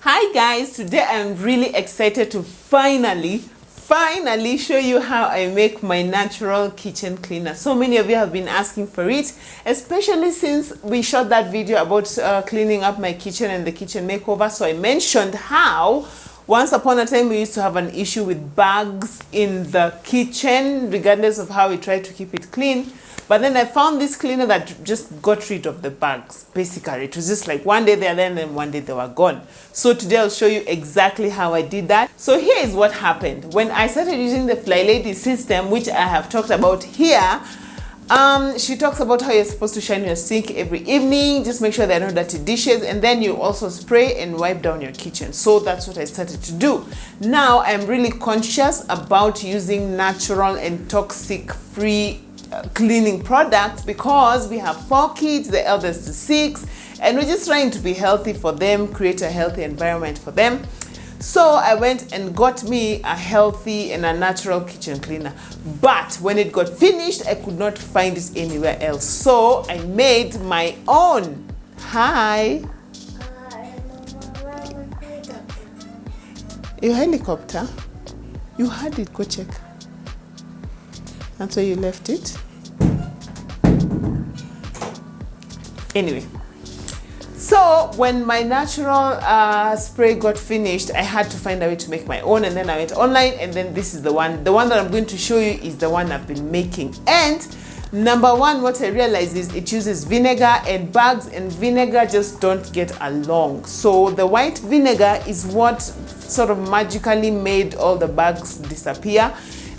Hi guys, today I'm really excited to finally show you how I make my natural kitchen cleaner. So many of you have been asking for it, especially since we shot that video about cleaning up my kitchen and the kitchen makeover. So I mentioned how once upon a time we used to have an issue with bugs in the kitchen regardless of how we tried to keep it clean. But then I found this cleaner that just got rid of the bugs. Basically, it was just like one day they're there and then one day they were gone. So today I'll show you exactly how I did that. So here is what happened. When I started using the Fly Lady system, which I have talked about here, she talks about how you're supposed to shine your sink every evening. Just make sure there are no dirty dishes, and then you also spray and wipe down your kitchen. So that's what I started to do. Now I'm really conscious about using natural and toxic-free cleaning products because we have 4 kids, the eldest is 6, and we're just trying to be healthy for them, create a healthy environment for them. So I went and got me a healthy and a natural kitchen cleaner, but when it got finished I could not find it anywhere else, so I made my own. Hi. Your helicopter? You had it, go check. That's where you left it. Anyway, so when my natural spray got finished, I had to find a way to make my own, and then I went online, and then this is the one that I'm going to show you is the one I've been making. And number one, what I realized is it uses vinegar, and bugs and vinegar just don't get along. So the white vinegar is what sort of magically made all the bugs disappear.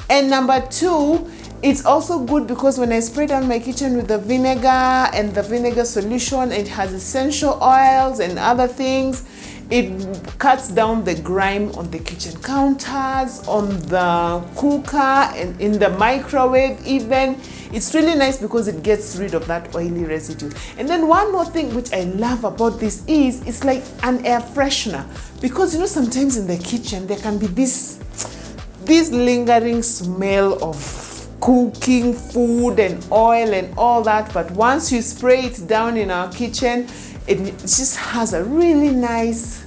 And number two, it's also good because when I spray down my kitchen with the vinegar and the vinegar solution, it has essential oils and other things. It cuts down the grime on the kitchen counters, on the cooker, and in the microwave even. It's really nice because it gets rid of that oily residue. And then one more thing which I love about this is it's like an air freshener, because you know sometimes in the kitchen there can be this lingering smell of cooking food and oil and all that, but once you spray it down in our kitchen, it just has a really nice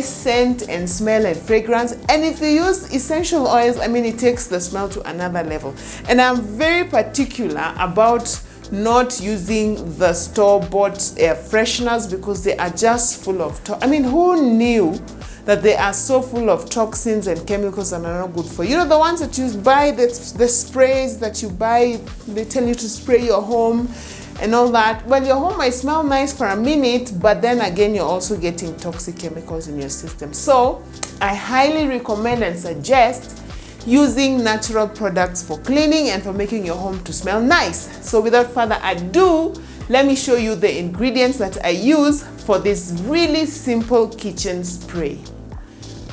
scent and smell and fragrance. And if you use essential oils, I mean, it takes the smell to another level. And I'm very particular about not using the store-bought air fresheners because they are just full of I mean, who knew that they are so full of toxins and chemicals and are not good for you? You know, the ones that you buy, the sprays that you buy, they tell you to spray your home and all that. Well, your home might smell nice for a minute, but then again, you're also getting toxic chemicals in your system. So I highly recommend and suggest using natural products for cleaning and for making your home to smell nice. So without further ado, let me show you the ingredients that I use for this really simple kitchen spray.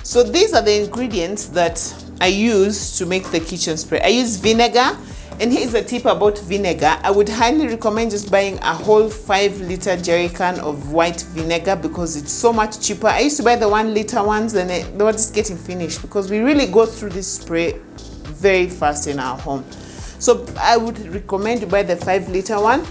So these are the ingredients that I use to make the kitchen spray. I use vinegar, and here's a tip about vinegar. I would highly recommend just buying a whole 5-liter jerry can of white vinegar because it's so much cheaper. I used to buy the 1-liter ones and they were just getting finished because we really go through this spray very fast in our home. So I would recommend you buy the 5-liter one.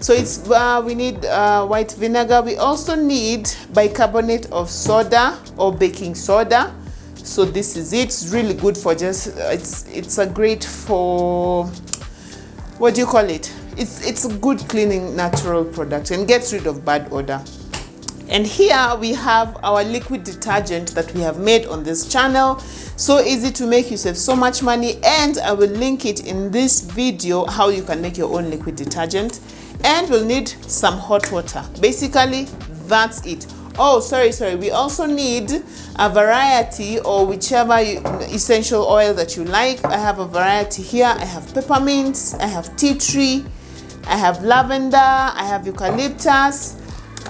So it's we need white vinegar. We also need bicarbonate of soda or baking soda. So this is it. It's really good for just it's a great for, what do you call it? It's a good cleaning natural product and gets rid of bad odor. And here we have our liquid detergent that we have made on this channel. So easy to make, you save so much money, and I will link it in this video how you can make your own liquid detergent. And we'll need some hot water. Basically, that's it. Oh, sorry. We also need a variety or whichever essential oil that you like. I have a variety here. I have peppermint, I have tea tree, I have lavender, I have eucalyptus.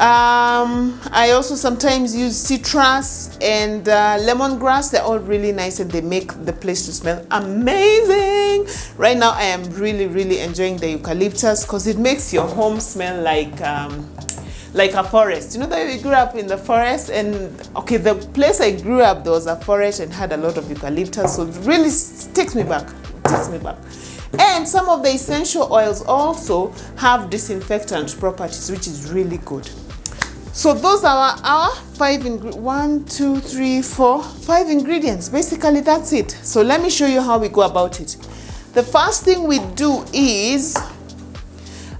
I also sometimes use citrus and lemongrass. They're all really nice and they make the place to smell amazing. Right now I am really enjoying the eucalyptus because it makes your home smell like a forest. You know that we grew up in the forest, and okay, the place I grew up there was a forest and had a lot of eucalyptus, so it really takes me back. And some of the essential oils also have disinfectant properties, which is really good. So those are our 5 ingredients. Basically, that's it. So let me show you how we go about it. The first thing we do is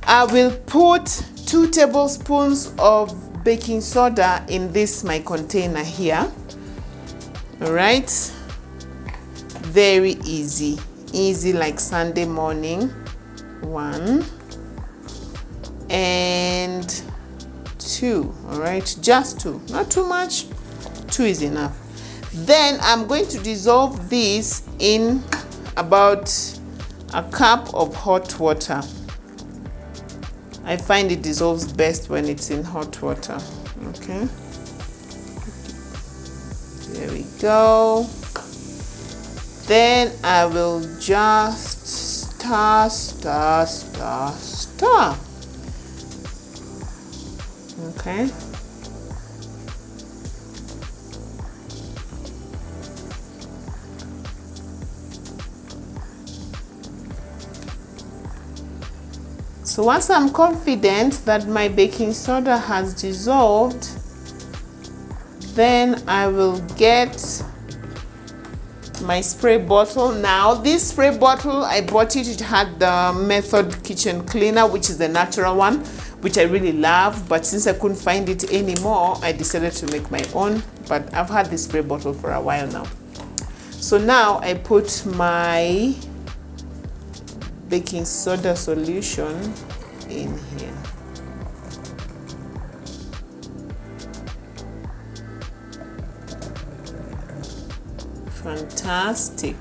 I will put 2 tablespoons of baking soda in this my container here. All right, very easy like Sunday morning. 1 and 2. All right, just 2, not too much. 2 is enough. Then I'm going to dissolve this in about a cup of hot water. I find it dissolves best when it's in hot water. Okay, there we go. Then I will just stir. Okay. So once I'm confident that my baking soda has dissolved, then I will get my spray bottle. Now this spray bottle, I bought it. It had the Method kitchen cleaner, which is the natural one, which I really love. But since I couldn't find it anymore, I decided to make my own. But I've had this spray bottle for a while now. So now I put my baking soda solution in here. Fantastic.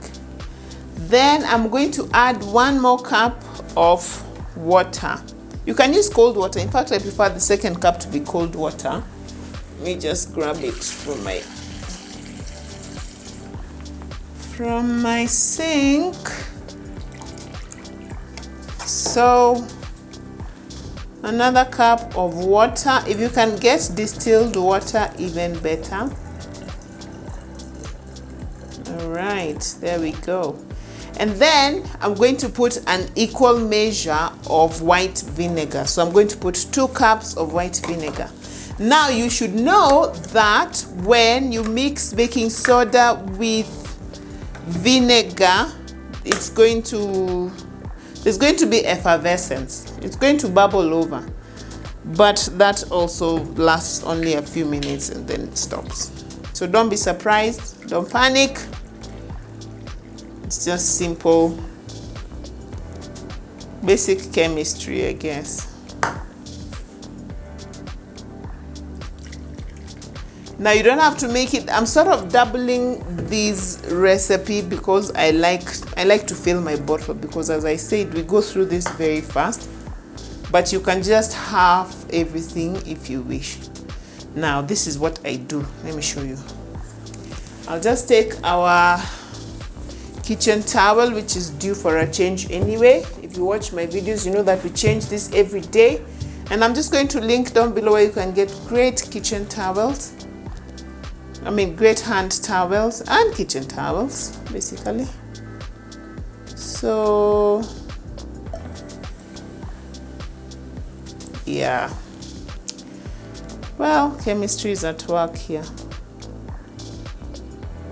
Then I'm going to add 1 more cup of water. You can use cold water. In fact, I prefer the second cup to be cold water. Let me just grab it from my sink. So another cup of water. If you can get distilled water, even better. All right, there we go. And then I'm going to put an equal measure of white vinegar. So I'm going to put 2 cups of white vinegar. Now you should know that when you mix baking soda with vinegar, there's going to be effervescence. It's going to bubble over. But that also lasts only a few minutes and then it stops. So don't be surprised, don't panic. It's just simple, basic chemistry, I guess. Now you don't have to make it. I'm sort of doubling this recipe because I like to fill my bottle, because as I said, we go through this very fast. But you can just half everything if you wish. Now this is what I do. Let me show you. I'll just take our kitchen towel, which is due for a change anyway. If you watch my videos, you know that we change this every day. And I'm just going to link down below where you can get great kitchen towels. I mean, great hand towels and kitchen towels, basically. So, yeah. Well, chemistry is at work here.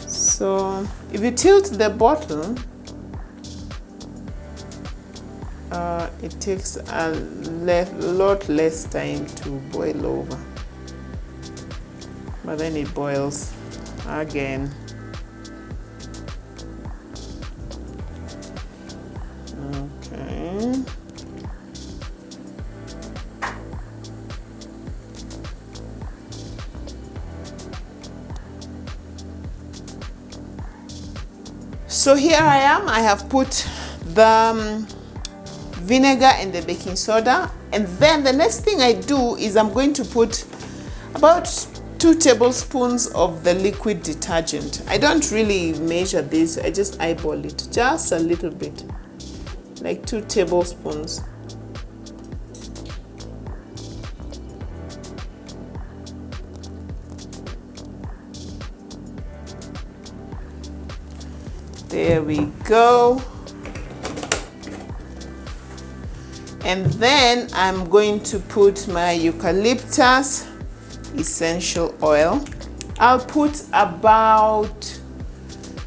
So if you tilt the bottle, it takes a lot less time to boil over, but then it boils again. Okay. So here I am. I have put the vinegar and the baking soda, and then the next thing I do is I'm going to put about 2 tablespoons of the liquid detergent. I don't really measure this, I just eyeball it just a little bit, like 2 tablespoons. There we go. And then I'm going to put my eucalyptus essential oil. I'll put about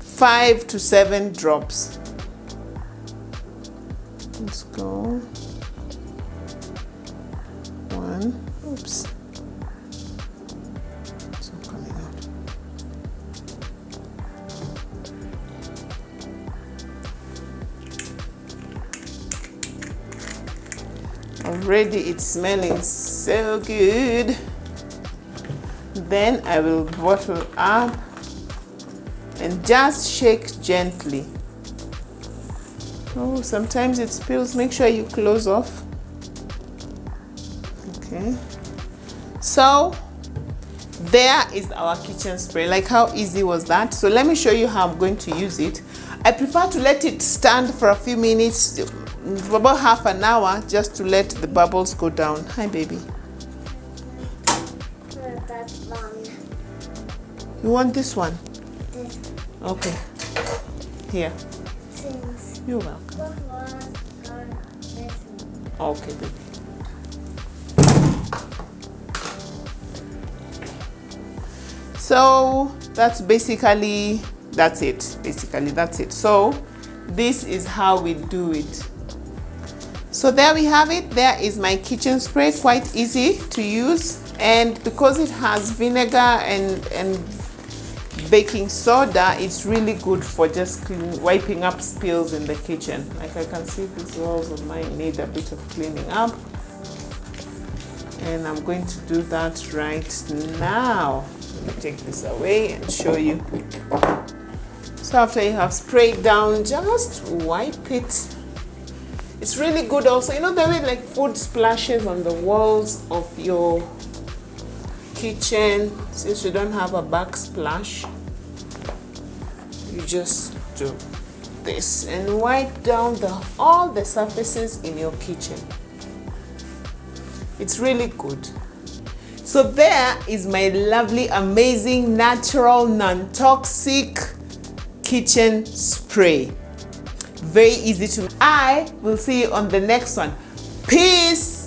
5 to 7 drops. Let's go. 1. Oops. It's not coming out. Already it's smelling so good. Then I will bottle up and just shake gently. Oh, sometimes it spills. Make sure you close off. Okay. So there is our kitchen spray. Like, how easy was that? So let me show you how I'm going to use it. I prefer to let it stand for a few minutes, for about half an hour, just to let the bubbles go down. Hi, baby. That's one. You want this one? This Okay. Here. things. You're welcome. Okay, baby. So that's basically, that's it. So this is how we do it. So there we have it. There is my kitchen spray, quite easy to use. And because it has vinegar and baking soda, it's really good for just wiping up spills in the kitchen. Like, I can see these walls of mine need a bit of cleaning up. And I'm going to do that right now. Let me take this away and show you. So after you have sprayed down, just wipe it. It's really good also. You know the way like food splashes on the walls of your kitchen, since you don't have a backsplash, you just do this and wipe down all the surfaces in your kitchen. It's really good. So there is my lovely, amazing, natural, non-toxic kitchen spray. Very easy to. I will see you on the next one. Peace.